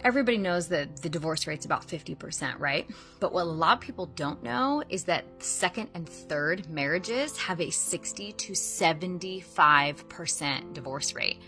Everybody knows that the divorce rate's about 50%, right? But what a lot of people don't know is that second and third marriages have a 60 to 75% divorce rate.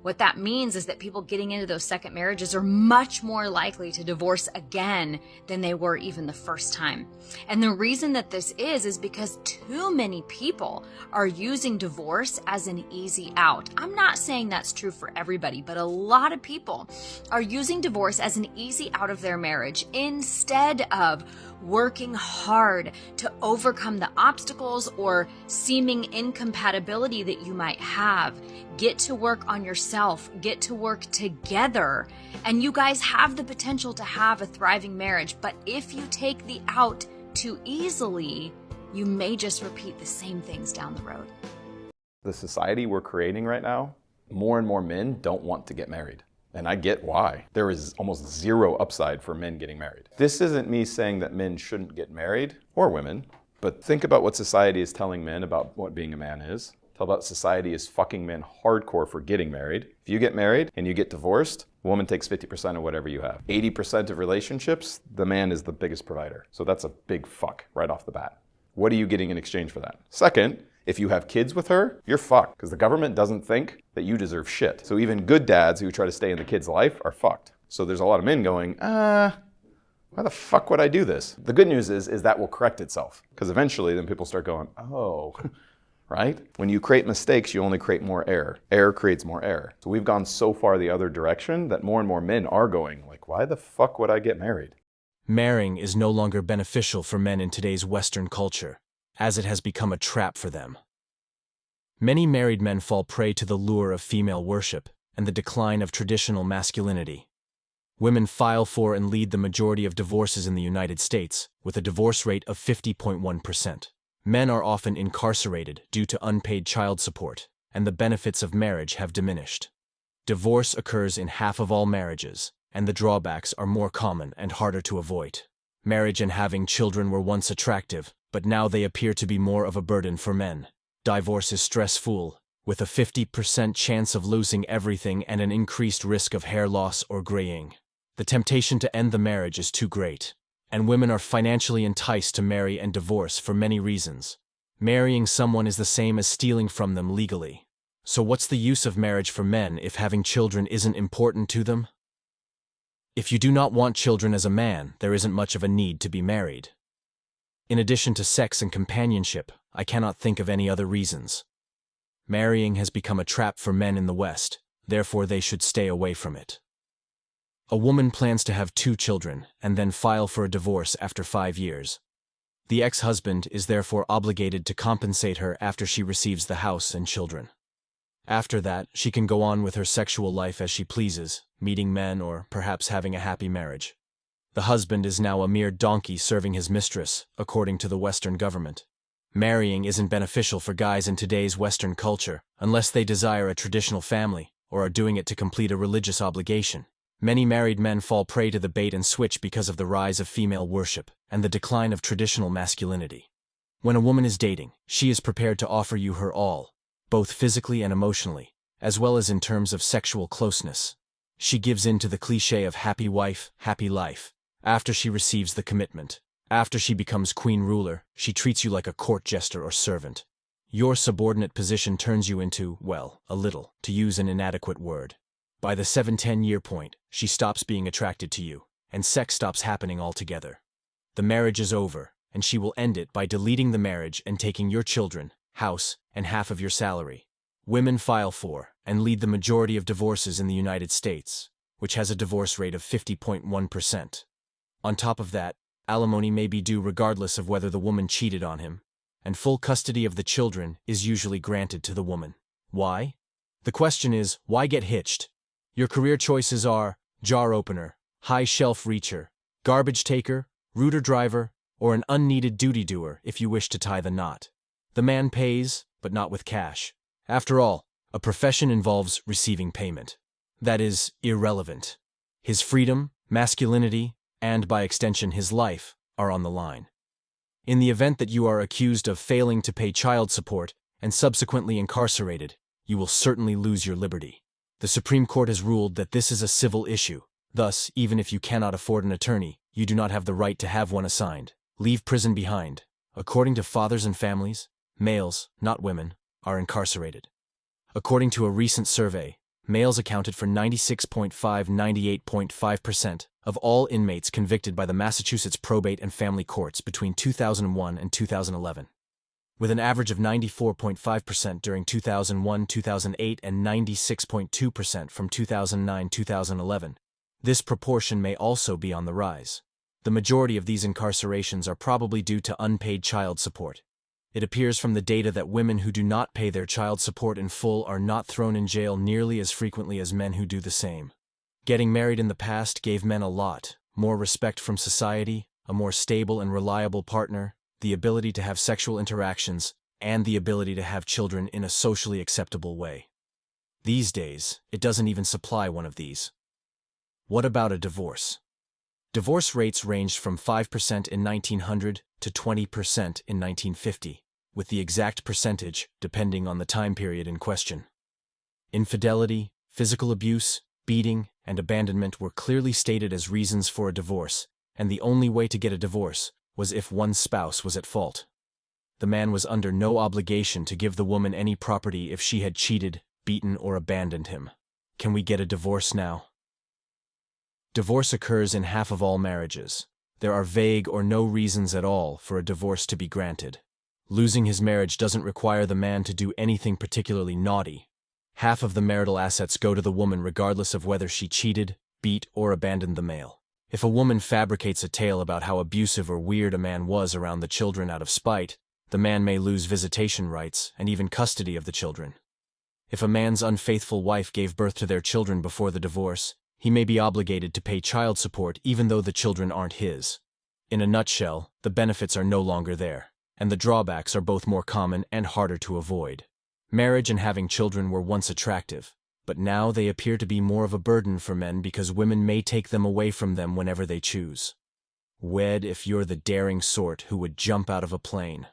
What that means is that people getting into those second marriages are much more likely to divorce again than they were even the first time. And the reason that this is because too many people are using divorce as an easy out. I'm not saying that's true for everybody, but a lot of people are using divorce as an easy out of their marriage instead of working hard to overcome the obstacles or seeming incompatibility that you might have. Get to work on yourself, get to work together, and you guys have the potential to have a thriving marriage. But if you take the out too easily, you may just repeat the same things down the road. The society we're creating right now, more and more men don't want to get married. And I get why. There is almost zero upside for men getting married. This isn't me saying that men shouldn't get married, or women, but think about what society is telling men about what being a man is. Tell about society is fucking men hardcore for getting married. If you get married and you get divorced, a woman takes 50% of whatever you have. 80% of relationships, the man is the biggest provider. So that's a big fuck right off the bat. What are you getting in exchange for that? Second, if you have kids with her, you're fucked, because the government doesn't think that you deserve shit. So even good dads who try to stay in the kid's life are fucked. So there's a lot of men going, why the fuck would I do this? The good news is that will correct itself, because eventually then people start going, oh, right? When you create mistakes, you only create more error. Error creates more error. So we've gone so far the other direction that more and more men are going, like, why the fuck would I get married? Marrying is no longer beneficial for men in today's Western culture, as it has become a trap for them. Many married men fall prey to the lure of female worship and the decline of traditional masculinity. Women file for and lead the majority of divorces in the United States, with a divorce rate of 50.1%. Men are often incarcerated due to unpaid child support, and the benefits of marriage have diminished. Divorce occurs in half of all marriages, and the drawbacks are more common and harder to avoid. Marriage and having children were once attractive, but now they appear to be more of a burden for men. Divorce is stressful, with a 50% chance of losing everything and an increased risk of hair loss or graying. The temptation to end the marriage is too great, and women are financially enticed to marry and divorce for many reasons. Marrying someone is the same as stealing from them legally. So what's the use of marriage for men if having children isn't important to them? If you do not want children as a man, there isn't much of a need to be married. In addition to sex and companionship, I cannot think of any other reasons. Marrying has become a trap for men in the West, therefore they should stay away from it. A woman plans to have 2 children and then file for a divorce after 5 years. The ex-husband is therefore obligated to compensate her after she receives the house and children. After that, she can go on with her sexual life as she pleases, meeting men or perhaps having a happy marriage. The husband is now a mere donkey serving his mistress, according to the Western government. Marrying isn't beneficial for guys in today's Western culture, unless they desire a traditional family, or are doing it to complete a religious obligation. Many married men fall prey to the bait and switch because of the rise of female worship and the decline of traditional masculinity. When a woman is dating, she is prepared to offer you her all, both physically and emotionally, as well as in terms of sexual closeness. She gives in to the cliché of happy wife, happy life. After she receives the commitment, after she becomes queen ruler, she treats you like a court jester or servant. Your subordinate position turns you into, well, a little, to use an inadequate word. By the 7-10-year point, she stops being attracted to you, and sex stops happening altogether. The marriage is over, and she will end it by deleting the marriage and taking your children, house, and half of your salary. Women file for and lead the majority of divorces in the United States, which has a divorce rate of 50.1%. On top of that, alimony may be due regardless of whether the woman cheated on him, and full custody of the children is usually granted to the woman. Why? The question is, why get hitched? Your career choices are jar opener, high shelf reacher, garbage taker, router driver, or an unneeded duty doer if you wish to tie the knot. The man pays, but not with cash. After all, a profession involves receiving payment. That is irrelevant. His freedom, masculinity, and by extension his life, are on the line. In the event that you are accused of failing to pay child support and subsequently incarcerated, you will certainly lose your liberty. The Supreme Court has ruled that this is a civil issue, Thus, even if you cannot afford an attorney, you do not have the right to have one assigned. Leave prison behind. According to Fathers and Families, males, not women, are incarcerated. According to a recent survey, males accounted for 96.5–98.5% of all inmates convicted by the Massachusetts probate and family courts between 2001 and 2011, with an average of 94.5% during 2001–2008 and 96.2% from 2009–2011. This proportion may also be on the rise. The majority of these incarcerations are probably due to unpaid child support. It appears from the data that women who do not pay their child support in full are not thrown in jail nearly as frequently as men who do the same. Getting married in the past gave men a lot more respect from society, a more stable and reliable partner, the ability to have sexual interactions, and the ability to have children in a socially acceptable way. These days, it doesn't even supply one of these. What about a divorce? Divorce rates ranged from 5% in 1900 to 20% in 1950, with the exact percentage depending on the time period in question. Infidelity, physical abuse, beating, and abandonment were clearly stated as reasons for a divorce, and the only way to get a divorce was if one spouse was at fault. The man was under no obligation to give the woman any property if she had cheated, beaten, or abandoned him. Can we get a divorce now? Divorce occurs in half of all marriages. There are vague or no reasons at all for a divorce to be granted. Losing his marriage doesn't require the man to do anything particularly naughty. Half of the marital assets go to the woman regardless of whether she cheated, beat, or abandoned the male. If a woman fabricates a tale about how abusive or weird a man was around the children out of spite, the man may lose visitation rights and even custody of the children. If a man's unfaithful wife gave birth to their children before the divorce, he may be obligated to pay child support even though the children aren't his. In a nutshell, the benefits are no longer there, and the drawbacks are both more common and harder to avoid. Marriage and having children were once attractive, but now they appear to be more of a burden for men because women may take them away from them whenever they choose. Wed if you're the daring sort who would jump out of a plane.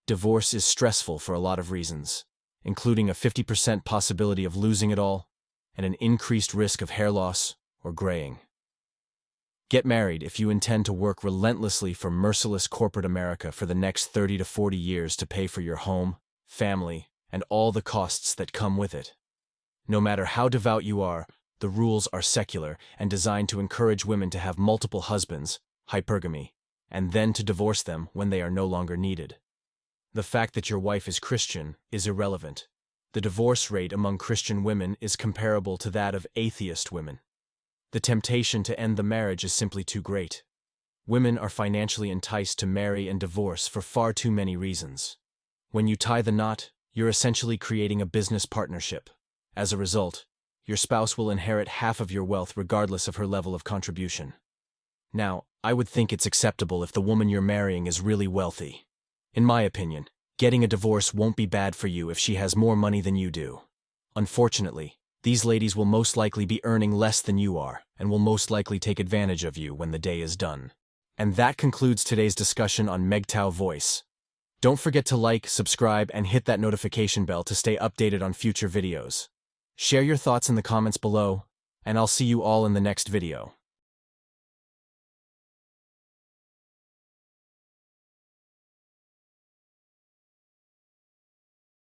Divorce is stressful for a lot of reasons, including a 50% possibility of losing it all, and an increased risk of hair loss or graying. Get married if you intend to work relentlessly for merciless corporate America for the next 30 to 40 years to pay for your home, family, and all the costs that come with it. No matter how devout you are, the rules are secular and designed to encourage women to have multiple husbands, hypergamy, and then to divorce them when they are no longer needed. The fact that your wife is Christian is irrelevant. The divorce rate among Christian women is comparable to that of atheist women. The temptation to end the marriage is simply too great. Women are financially enticed to marry and divorce for far too many reasons. When you tie the knot, you're essentially creating a business partnership. As a result, your spouse will inherit half of your wealth regardless of her level of contribution. Now, I would think it's acceptable if the woman you're marrying is really wealthy. In my opinion, getting a divorce won't be bad for you if she has more money than you do. Unfortunately, these ladies will most likely be earning less than you are and will most likely take advantage of you when the day is done. And that concludes today's discussion on MGTOW voice. Don't forget to like, subscribe, and hit that notification bell to stay updated on future videos. Share your thoughts in the comments below, and I'll see you all in the next video.